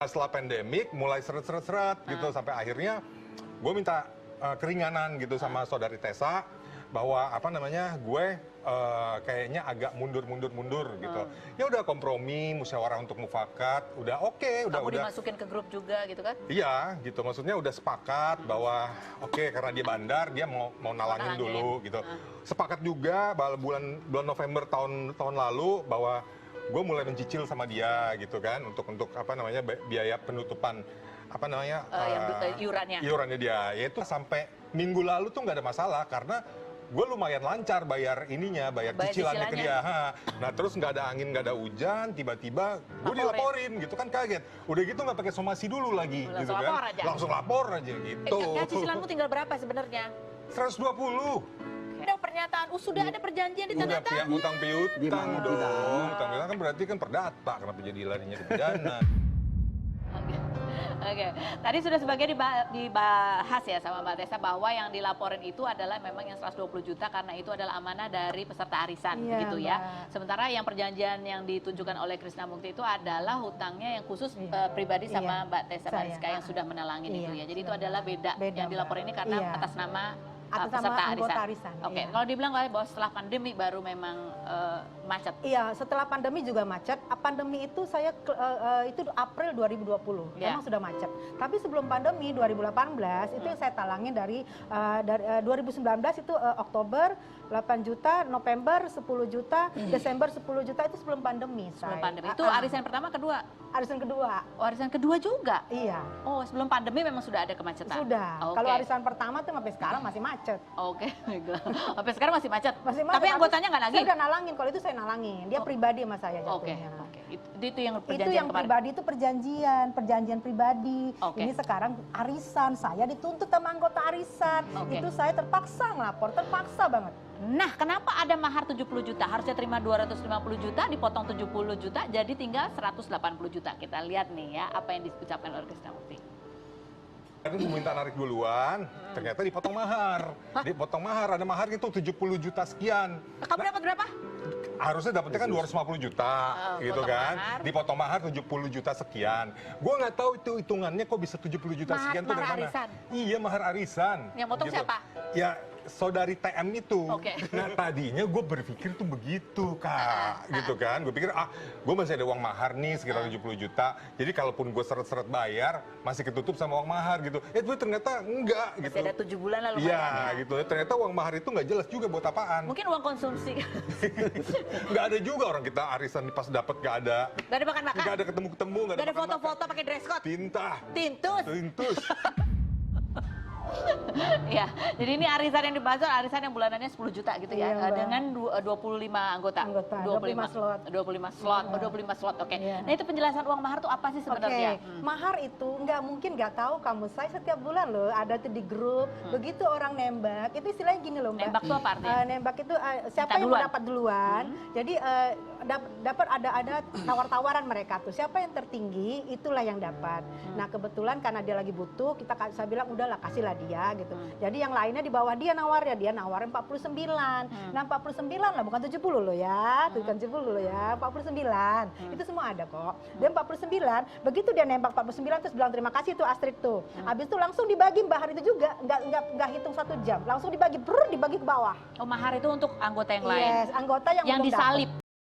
setelah pandemik mulai seret gitu sampai akhirnya gue minta keringanan gitu sama saudari Tessa bahwa apa namanya gue kayaknya agak mundur gitu. Ya udah kompromi, musyawarah untuk mufakat, udah oke, Kamu dimasukin ke grup juga gitu kan? Iya, gitu. Maksudnya udah sepakat bahwa oke, karena dia bandar, dia mau nalangin dulu gitu. Sepakat juga bahwa bulan November tahun lalu bahwa gue mulai mencicil sama dia gitu kan untuk apa namanya biaya penutupan apa namanya iurannya dia. Yaitu sampai minggu lalu tuh nggak ada masalah karena gue lumayan lancar bayar cicilannya ke dia. Nah terus nggak ada angin, nggak ada hujan, tiba-tiba gue dilaporin gitu kan, kaget. Udah gitu nggak pakai somasi dulu lagi gitu kan, langsung lapor aja gitu. Cicilanmu tinggal berapa sebenarnya? 120. Ada pernyataan, sudah ada perjanjian Udah ditandatangani. pihak utang piutang dong. Utang piutang kan berarti kan perdata, kenapa jadi larinya ke pidana? Oke, tadi sudah sebagian dibahas ya sama Mbak Tessa bahwa yang dilaporin itu adalah memang yang 120 juta karena itu adalah amanah dari peserta arisan, gitu ya. Sementara yang perjanjian yang ditunjukkan oleh Krisna Mukti itu adalah hutangnya yang khusus pribadi sama Mbak Tessa Mariska yang sudah menalangin itu ya. Jadi itu adalah beda. Yang dilaporin ini karena atas nama peserta arisan. Oke, kalau dibilang bahwa setelah pandemi baru memang macet. Iya, setelah pandemi juga macet. Pandemi itu saya itu April 2020, memang sudah macet. Tapi sebelum pandemi 2018 itu yang saya talangin dari 2019 itu Oktober 8 juta, November 10 juta, Desember 10 juta itu sebelum pandemi. Sebelum pandemi. Itu arisan pertama, kedua? Arisan kedua. Oh, arisan kedua juga? Iya. Oh, sebelum pandemi memang sudah ada kemacetan? Sudah. Kalau arisan pertama tuh sampai sekarang masih macet. Oke, sampai sekarang masih macet? Masih macet. Tapi anggotanya nggak nagih? Saya udah nalangin, kalau itu saya nalangin. Dia pribadi sama saya jatuhnya. Oke. Itu yang perjanjian itu yang kemarin? Pribadi itu perjanjian pribadi. Ini sekarang arisan, saya dituntut sama anggota arisan. Itu saya terpaksa ngelapor, terpaksa banget. Nah, kenapa ada mahar 70 juta? Harusnya terima 250 juta, dipotong 70 juta, jadi tinggal 180 juta. Kita lihat nih ya, apa yang diucapkan oleh Krisna Mukti. Itu minta narik duluan, ternyata dipotong mahar. Dipotong mahar, ada mahar itu 70 juta sekian. Kamu dapat berapa? Harusnya dapetnya kan 250 juta gitu kan. Dipotong mahar 70 juta sekian. Gue nggak tahu itu hitungannya kok bisa 70 juta sekian tuh dari mana. Arisan? Iya, mahar arisan. Yang potong gitu. siapa? Ya saudari TM itu. Oke. Nah tadinya gue berpikir tuh begitu Kak, gitu kan. Gue pikir gue masih ada uang mahar nih sekitar 70 juta. Jadi kalaupun gue seret-seret bayar masih ketutup sama uang mahar gitu. Gue ternyata enggak gitu. Masih ada 7 bulan lalu. Iya gitu. Ternyata uang mahar itu nggak jelas juga buat apaan. Mungkin uang konsumsi. Nggak ada juga orang kita arisan pas dapet nggak ada. Nggak ada makan-makan. Nggak ada ketemu-ketemu. Nggak ada foto-foto pakai dress code. Tintus. Ya, jadi ini arisan yang dibahas arisan yang bulanannya 10 juta gitu ya, dengan 25 anggota. 25 slot. Oke. Nah, itu penjelasan uang mahar tuh apa sih sebenarnya? Mahar itu nggak mungkin nggak tahu kamu. Saya setiap bulan loh ada tuh di grup. Begitu orang nembak, itu istilahnya gini loh Mbak. Nembak tuh apa artinya? Nembak itu siapa yang mendapat duluan. Jadi dapat ada tawar-tawaran mereka tuh. Siapa yang tertinggi itulah yang dapat. Nah, kebetulan karena dia lagi butuh, saya bilang udahlah kasihlah dia gitu. Jadi yang lainnya di bawah dia nawarin 49. Nah 49 lah, bukan 70 loh ya, bukan 70 loh ya, 49. Itu semua ada kok. Dan 49, begitu dia nembak 49 terus bilang terima kasih tuh Astrid tuh. Habis itu langsung dibagi mahar itu juga, nggak hitung 1 jam, langsung dibagi ke bawah. Oh, mahar itu untuk anggota yang lain? Yes, anggota yang disalip.